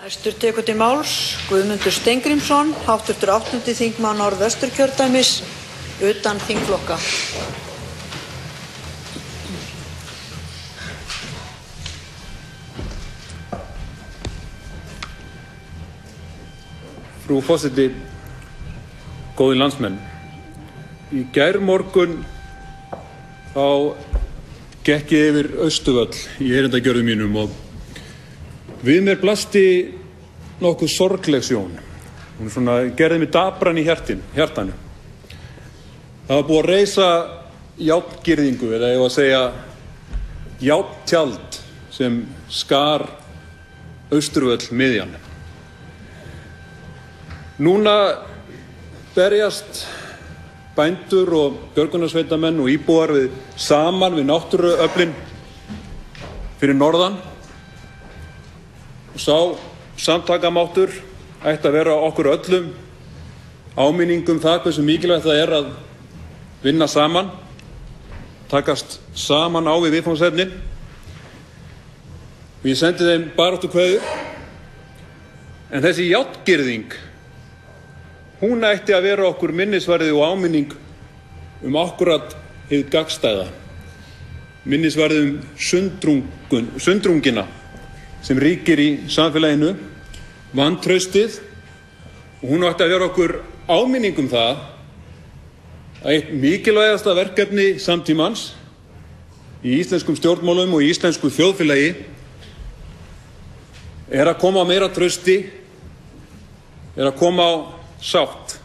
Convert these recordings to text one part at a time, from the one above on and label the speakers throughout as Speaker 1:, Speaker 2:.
Speaker 1: Næstur tekur til máls Guðmundur Steingrímsson, háttvirtur 8. þingmaður Norðvesturkjördæmis, utan þingflokka.
Speaker 2: Frú forseti, góðir landsmenn. Í gærmorgun þá gekk ég yfir Austurvöll í erindagjörðum mínum og við mér blasti nokkuð sorgleg sjón. Hún svona gerði mig dabran í hjartanu. Það var búið að reisa járngirðingu, eða ég var að segja járntjald sem skar Austurvöll miðjan. Núna berjast bændur og björgunarsveitamenn og íbúar saman við náttúruöflin fyrir norðan. Og sá samtakamáttur ætti að vera okkur öllum áminning það hversu mikilvægt það að vinna saman, takast saman á við viðfangsefnin. Og ég sendi þeim baráttukveðjur. En þessi járngirðing, hún ætti að vera okkur minnisvarði og áminning akkúrat hið gagnstæða. Minnisvarði sundrungina sem ríkir í samfélaginu, vantraustið, og hún ætti að vera okkur áminning það að eitt mikilvægasta verkefni samtímans í íslenskum stjórnmálum og í íslensku þjóðfélagi að koma á meira trausti, að koma á sátt.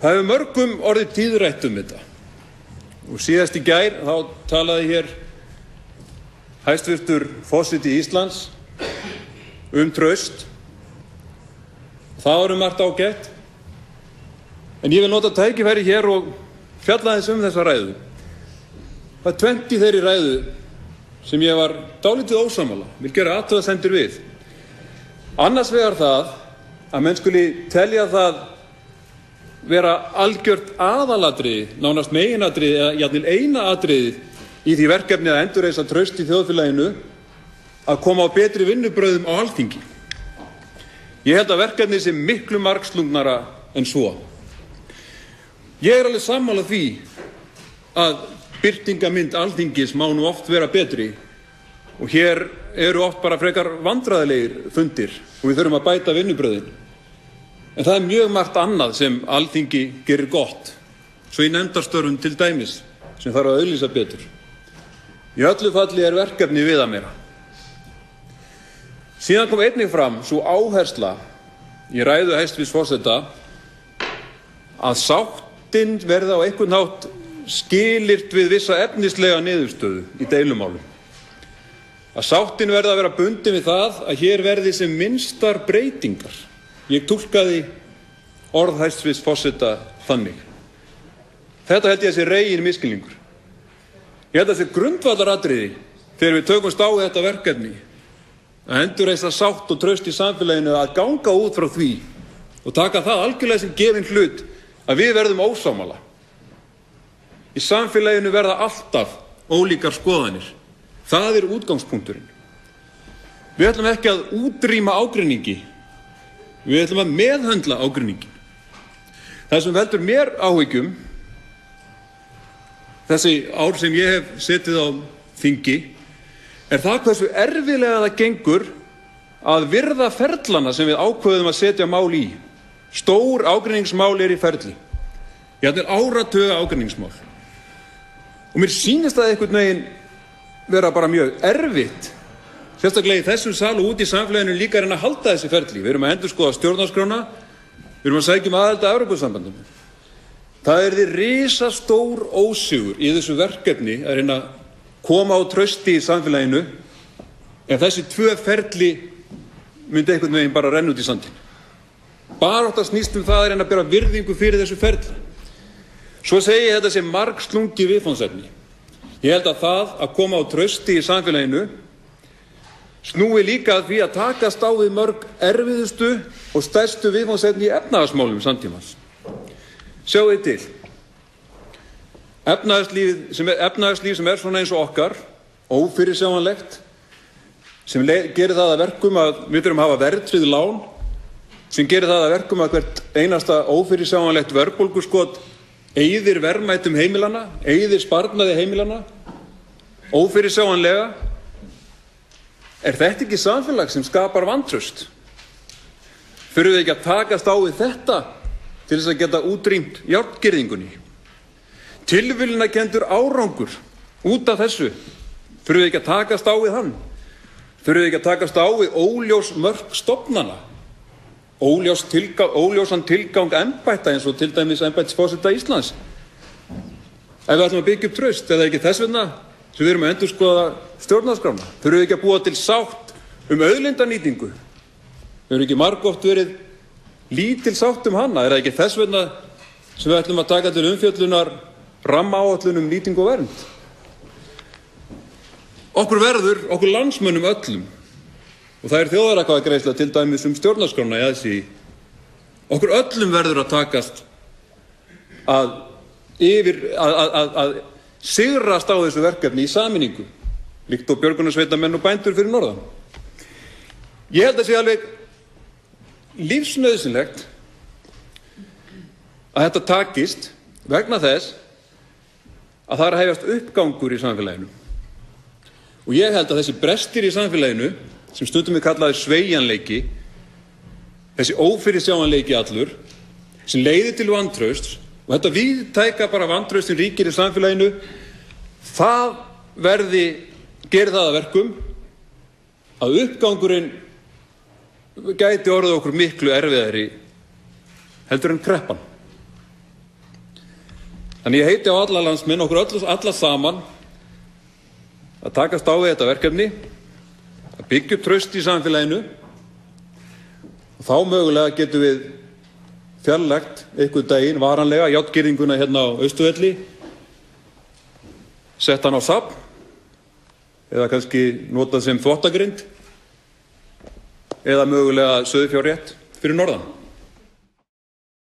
Speaker 2: Það hefur mörgum orðið tíðrætt þetta. Og síðast í gær þá talaði hér hæstvirtur forseti Íslands traust. Það var margt ágætt. En ég vil nota tækifæri hér og fjalla aðeins þessa ræðu. Það tvennt í þeirri ræðu sem ég var dálítið ósammála, vil gera athugasemdir við. Annars vegar það að menn skuli telja það vera algjört aðalatriði, nánast meginatriði eða jafnvel eina atriðið í því verkefni að endurreisa traust í þjóðfélaginu að koma á betri vinnubrögðum á Alþingi. Ég held að verkefni sé miklu margslungnara en svo. Ég alveg sammála því að birtingarmynd Alþingis má nú oft vera betri og hér eru oft bara frekar vandræðalegir fundir og við þurfum að bæta vinnubrögðin. En það mjög margt annað sem Alþingi gerir gott, svo í nefndarstörfum til dæmis sem þarf að auglýsa betur. Í öllu falli verkefni viðameira. Síðan kom einnig fram sú áhersla í ræðu hæstvirts forseta að sáttin verði á einhvern hátt skilyrt við vissa efnislega niðurstöðu í deilumálum. Að sáttin verði að vera bundin við það að hér verði sem minnstar breytingar. Ég túlkaði orð hæstvirts forseta þannig. Þetta held ég að sé regin misskilningur. Ég held að það sé grundvallaratriði þegar við tökumst á þetta verkefni að endurreisa sátt og traust í samfélaginu að ganga út frá því og taka það algjörlega sem gefinn hlut að við verðum ósammála. Í samfélaginu verða alltaf ólíkar skoðanir. Það útgangspunkturinn. Við ætlum ekki að útrýma ágreiningi. Við ætlum að meðhöndla ágreiningin. Það sem veldur mér áhyggjum þessi ár sem ég hef setið á þingi það hversu erfiðlega það gengur að virða ferlana sem við ákveðum að setja mál í. Stór ágreiningsmál í ferli. Jafnvel áratuga ágreiningsmál. Og mér sýnist það einhvern veginn vera bara mjög erfitt, sérstaklega í þessum sal og út í samfélaginu líka að reyna að halda þessi ferli. Við erum að endurskoða stjórnarskrána, við erum að sækja aðild að Evrópusambandinu. Það því risastór ósigur í þessu verkefni að reyna að koma á trausti í samfélaginu en þessi tvö ferli myndi einhvern veginn bara renna út í sandinn. Barátta snýst það að reyna að bera virðingu fyrir þessu ferli. Svo segi ég þetta sem margslungi viðfangsefni. Ég held að það að koma á trausti í samfélaginu snúi líka að því að takast á við mörg erfiðustu og stærstu viðfangsefni í efnahagsmálum samtímans. Sjáið til. Efnahagslíf sem svona eins og okkar, ófyrirsjáanlegt, sem gerir það að verkum að við þurfum að hafa verðtryggð lán, sem gerir það að verkum að hvert einasta ófyrirsjáanlegt verðbólguskot eyðir verðmætum heimilanna, eyðir sparnaði heimilanna, ófyrirsjáanlega. Er þetta ekki samfélag sem skapar vantraust? Þurfum við ekki að takast á við þetta til þess að geta útrýmt járngirðingunni? Tilviljunarkenndur árangur út af þessu, þurfum við ekki að takast á við hann? Þurfum við ekki að takast á við óljós mörk stofnana, óljósan tilgang embætta eins og til dæmis embættisforseta Íslands? Ef við ætlum að byggja upp traust, eða ekki þess vegna sem við erum að endurskoða stjórnarskrána? Þurfum við ekki að búa til sátt auðlindanýtingu? Hefur ekki margoft verið lítil sátt hana? Er það ekki þess vegna sem við ætlum að taka til umfjöllunar rammaáætlun nýtingu og vernd? Okkur landsmönnum öllum, og það þjóðaratkvæðagreiðsla til dæmis stjórnarskrána í aðsí, okkur öllum verður að takast að sigrast á þessu verkefni í sameiningu, líkt og björgunarsveitarmenn og bændur fyrir norðan. Ég held að sé alveg lífsnauðsynlegt að þetta takist vegna þess að það er að hefjast uppgangur í samfélaginu. Og ég held að þessi brestir í samfélaginu, sem stundum við kallaði sveigjanleiki, þessi ófyrirsjáanleiki allur, sem leiðir til vantrausts, og þetta víðtæka bara vantraust sem ríkir í samfélaginu, það gerir það að verkum að uppgangurinn gæti orðið okkur miklu erfiðari heldur en kreppan. Þannig ég heiti á alla landsmenn, okkur alla saman, að takast á við þetta verkefni, að byggja upp traust í samfélaginu, og þá mögulega getum við fjarlægt einhvern daginn varanlega járngirðinguna hérna á Austurvelli, sett hann á safn, eða kannski notað sem þvottagrind, eða mögulega sauðfjárrétt fyrir norðan.